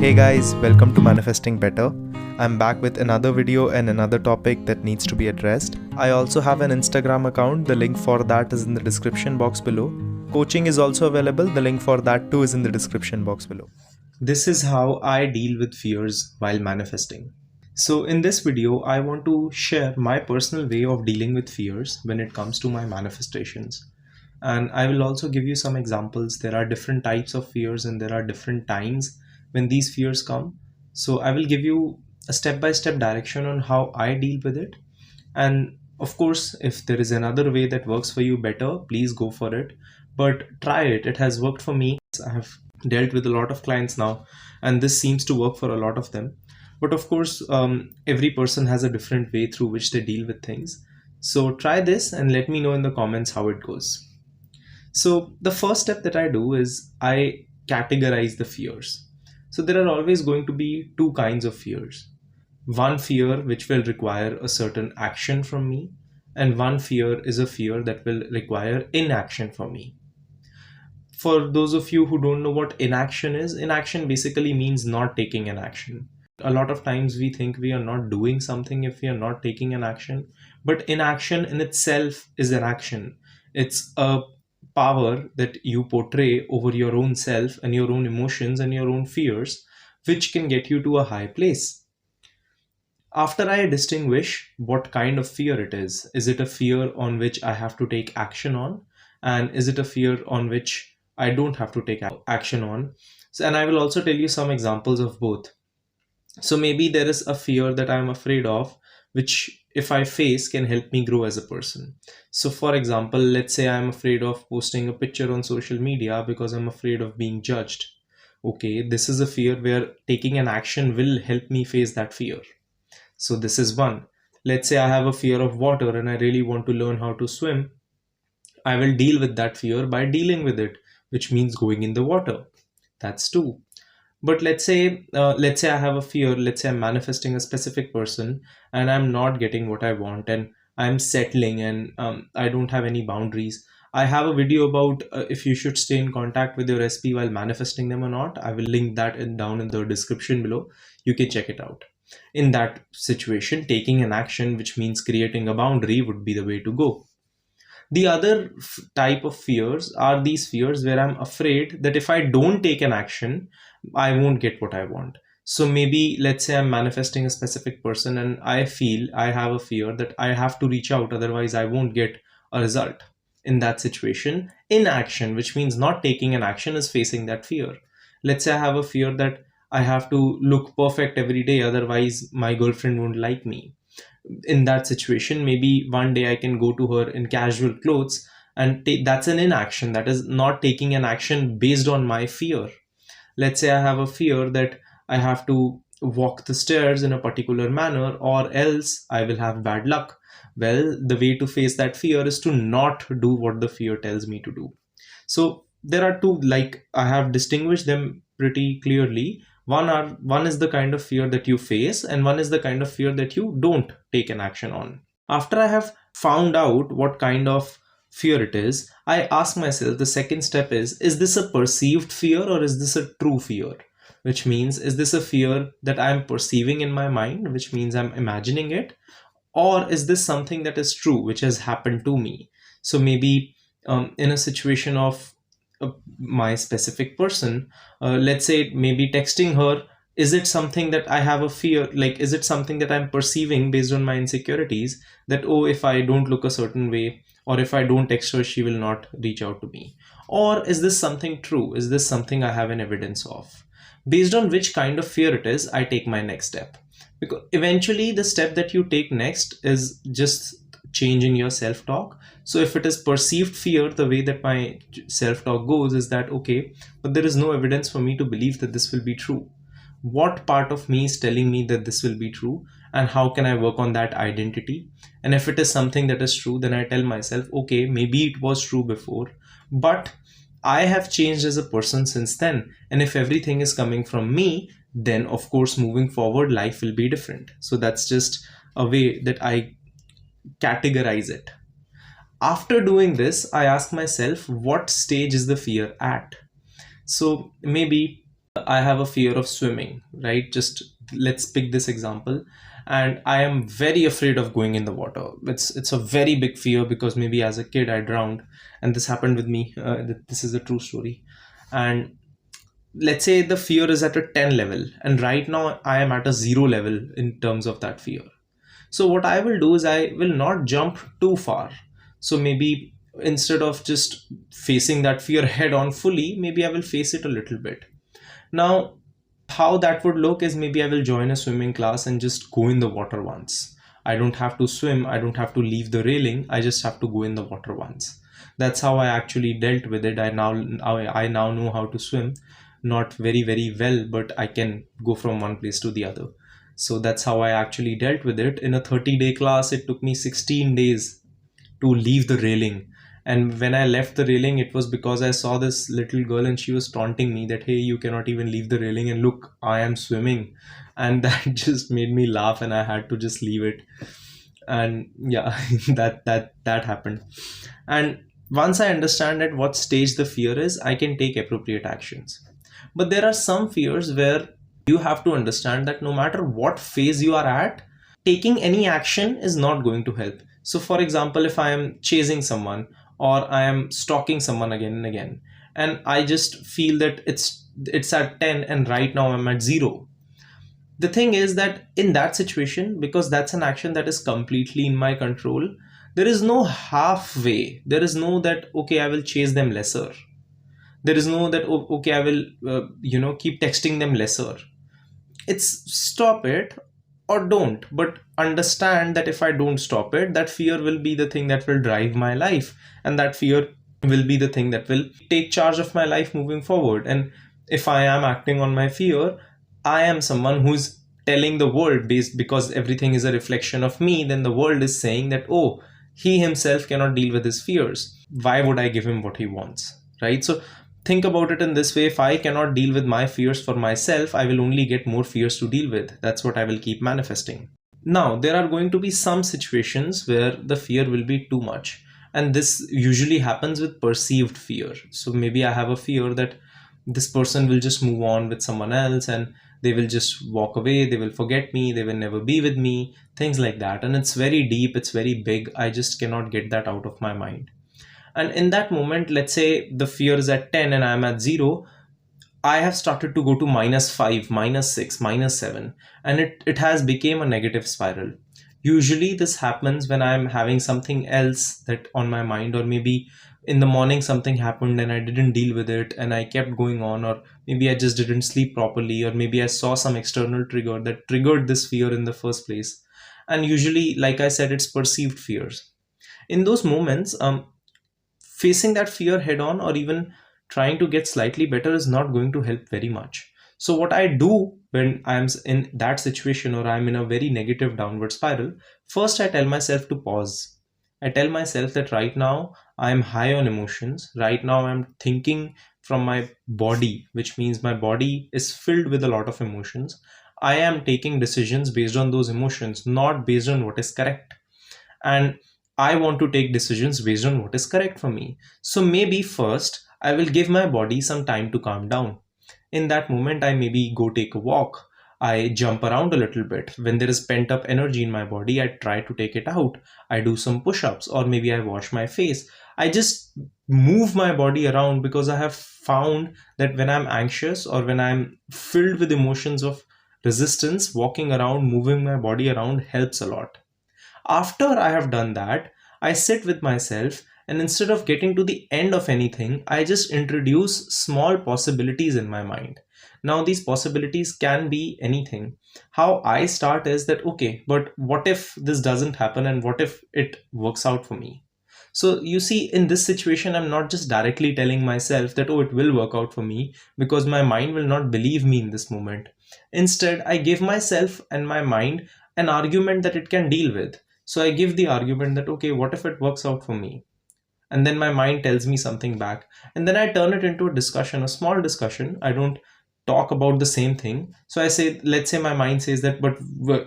Hey guys, welcome to Manifesting Better. I'm back with another video and another topic that needs to be addressed. I also have an Instagram account, the link for that is in the description box below. Coaching is also available, the link for that too is in the description box below. This is how I deal with fears while manifesting. So in this video, I want to share my personal way of dealing with fears when it comes to my manifestations. And I will also give you some examples. There are different types of fears and there are different times when these fears come. So I will give you a step-by-step direction on how I deal with it. And of course, if there is another way that works for you better, please go for it. But try it. It has worked for me. I have dealt with a lot of clients now, and this seems to work for a lot of them. But of course, every person has a different way through which they deal with things. So try this and let me know in the comments how it goes. So the first step that I do is I categorize the fears. So there are always going to be two kinds of fears. One fear which will require a certain action from me, and one fear is a fear that will require inaction from me. For those of you who don't know what inaction is, inaction basically means not taking an action. A lot of times we think we are not doing something if we are not taking an action, but inaction in itself is an action. It's a power that you portray over your own self and your own emotions and your own fears, which can get you to a high place. After I distinguish what kind of fear it is it a fear on which I have to take action on? And is it a fear on which I don't have to take action on? So, and I will also tell you some examples of both. So maybe there is a fear that I'm afraid of, which if I face can help me grow as a person. So for example, let's say I'm afraid of posting a picture on social media because I'm afraid of being judged. Okay, this is a fear where taking an action will help me face that fear. So this is one. Let's say I have a fear of water and I really want to learn how to swim. I will deal with that fear by dealing with it, which means going in the water. That's two. But let's say I have a fear. Let's say I'm manifesting a specific person and I'm not getting what I want and I'm settling and I don't have any boundaries. I have a video about if you should stay in contact with your SP while manifesting them or not. I will link that down in the description below. You can check it out. In that situation, taking an action, which means creating a boundary, would be the way to go. The other type of fears are these fears where I'm afraid that if I don't take an action, I won't get what I want. So maybe let's say I'm manifesting a specific person and I feel I have a fear that I have to reach out, otherwise I won't get a result. In that situation, inaction, which means not taking an action, is facing that fear. Let's say I have a fear that I have to look perfect every day, otherwise my girlfriend won't like me. In that situation, maybe one day I can go to her in casual clothes and that's an inaction. That is not taking an action based on my fear. Let's say I have a fear that I have to walk the stairs in a particular manner or else I will have bad luck. Well, the way to face that fear is to not do what the fear tells me to do. So there are two, like I have distinguished them pretty clearly. One is the kind of fear that you face and one is the kind of fear that you don't take an action on. After I have found out what kind of fear it is, I ask myself, the second step is this a perceived fear or is this a true fear? Which means, is this a fear that I'm perceiving in my mind, which means I'm imagining it? Or is this something that is true, which has happened to me? So maybe in a situation of my specific person, let's say maybe texting her, is it something that I have a fear, like is it something that I'm perceiving based on my insecurities that, oh, if I don't look a certain way or if I don't text her, she will not reach out to me? Or is this something true? Is this something I have an evidence of? Based on which kind of fear it is, I take my next step. Because eventually the step that you take next is just changing your self-talk. So if it is perceived fear, the way that my self-talk goes is that, okay, but there is no evidence for me to believe that this will be true. What part of me is telling me that this will be true, and how can I work on that identity? And if it is something that is true, then I tell myself, okay, maybe it was true before, but I have changed as a person since then. And if everything is coming from me, then of course moving forward life will be different. So that's just a way that I categorize it. After doing this, I ask myself, what stage is the fear at? So maybe I have a fear of swimming, right? Just let's pick this example. And I am very afraid of going in the water. It's a very big fear because maybe as a kid I drowned, and this happened with me. This is a true story. And let's say the fear is at a 10 level, and right now I am at a 0 level in terms of that fear. So what I will do is I will not jump too far. So maybe instead of just facing that fear head on fully, maybe I will face it a little bit. Now, how that would look is maybe I will join a swimming class and just go in the water once. I don't have to swim, I don't have to leave the railing, I just have to go in the water once. That's how I actually dealt with it. I now know how to swim, not very well, but I can go from one place to the other. So that's how I actually dealt with it. In a 30-day class, it took me 16 days to leave the railing. And when I left the railing, it was because I saw this little girl and she was taunting me that, hey, you cannot even leave the railing, and look, I am swimming. And that just made me laugh, and I had to just leave it. And yeah, that happened. And once I understand at what stage the fear is, I can take appropriate actions. But there are some fears where you have to understand that no matter what phase you are at, taking any action is not going to help. So, for example, if I am chasing someone or I am stalking someone again and again, and I just feel that it's at 10 and right now I'm at 0. The thing is that in that situation, because that's an action that is completely in my control, there is no halfway. There is no that, okay, I will chase them lesser. There is no that, okay, I will, keep texting them lesser. It's stop it or don't, but understand that if I don't stop it, that fear will be the thing that will drive my life, and that fear will be the thing that will take charge of my life moving forward. And if I am acting on my fear, I am someone who's telling the world, based because everything is a reflection of me, then the world is saying that, oh, he himself cannot deal with his fears, why would I give him what he wants, right? So think about it in this way: if I cannot deal with my fears for myself, I will only get more fears to deal with. That's what I will keep manifesting. Now, there are going to be some situations where the fear will be too much, and this usually happens with perceived fear. So maybe I have a fear that this person will just move on with someone else, and they will just walk away, they will forget me, they will never be with me, things like that. And it's very deep, it's very big, I just cannot get that out of my mind. And in that moment, let's say the fear is at 10 and I'm at 0, I have started to go to -5, -6, -7, and it has become a negative spiral. Usually this happens when I'm having something else that on my mind, or maybe in the morning something happened and I didn't deal with it and I kept going on, or maybe I just didn't sleep properly, or maybe I saw some external trigger that triggered this fear in the first place. And usually, like I said, it's perceived fears. In those moments, facing that fear head on, or even trying to get slightly better, is not going to help very much. So what I do when I'm in that situation, or I'm in a very negative downward spiral, first I tell myself to pause. I tell myself that right now I'm high on emotions. Right now I'm thinking from my body, which means my body is filled with a lot of emotions. I am taking decisions based on those emotions, not based on what is correct. And I want to take decisions based on what is correct for me. So maybe first I will give my body some time to calm down. In that moment, I maybe go take a walk. I jump around a little bit. When there is pent up energy in my body, I try to take it out. I do some push ups, or maybe I wash my face. I just move my body around, because I have found that when I'm anxious or when I'm filled with emotions of resistance, walking around, moving my body around helps a lot. After I have done that, I sit with myself, and instead of getting to the end of anything, I just introduce small possibilities in my mind. Now, these possibilities can be anything. How I start is that, okay, but what if this doesn't happen, and what if it works out for me? So, you see, in this situation, I'm not just directly telling myself that, oh, it will work out for me, because my mind will not believe me in this moment. Instead, I give myself and my mind an argument that it can deal with. So I give the argument that, okay, what if it works out for me? And then my mind tells me something back. And then I turn it into a discussion, a small discussion. I don't talk about the same thing. So I say, let's say my mind says that, but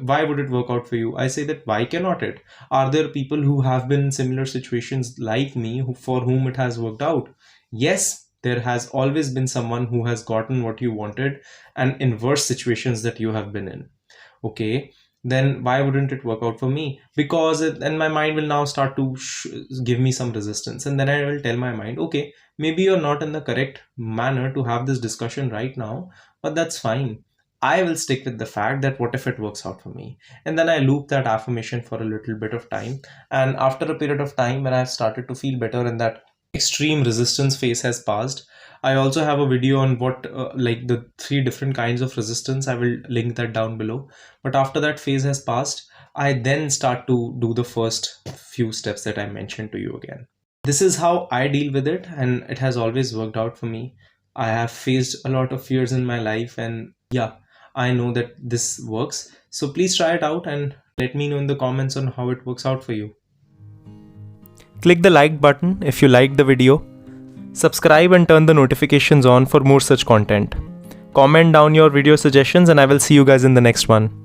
why would it work out for you? I say that, why cannot it? Are there people who have been in similar situations like me, for whom it has worked out? Yes, there has always been someone who has gotten what you wanted, and in worse situations that you have been in. Okay, then why wouldn't it work out for me? Because then my mind will now start to give me some resistance, and then I will tell my mind, okay, maybe you're not in the correct manner to have this discussion right now, but that's fine. I will stick with the fact that what if it works out for me? And then I loop that affirmation for a little bit of time. And after a period of time, when I've started to feel better and that extreme resistance phase has passed, I also have a video on what like the 3 different kinds of resistance. I will link that down below. But after that phase has passed, I then start to do the first few steps that I mentioned to you again. This is how I deal with it, and it has always worked out for me. I have faced a lot of fears in my life, and yeah, I know that this works. So please try it out and let me know in the comments on how it works out for you. Click the like button if you liked the video. Subscribe and turn the notifications on for more such content. Comment down your video suggestions, and I will see you guys in the next one.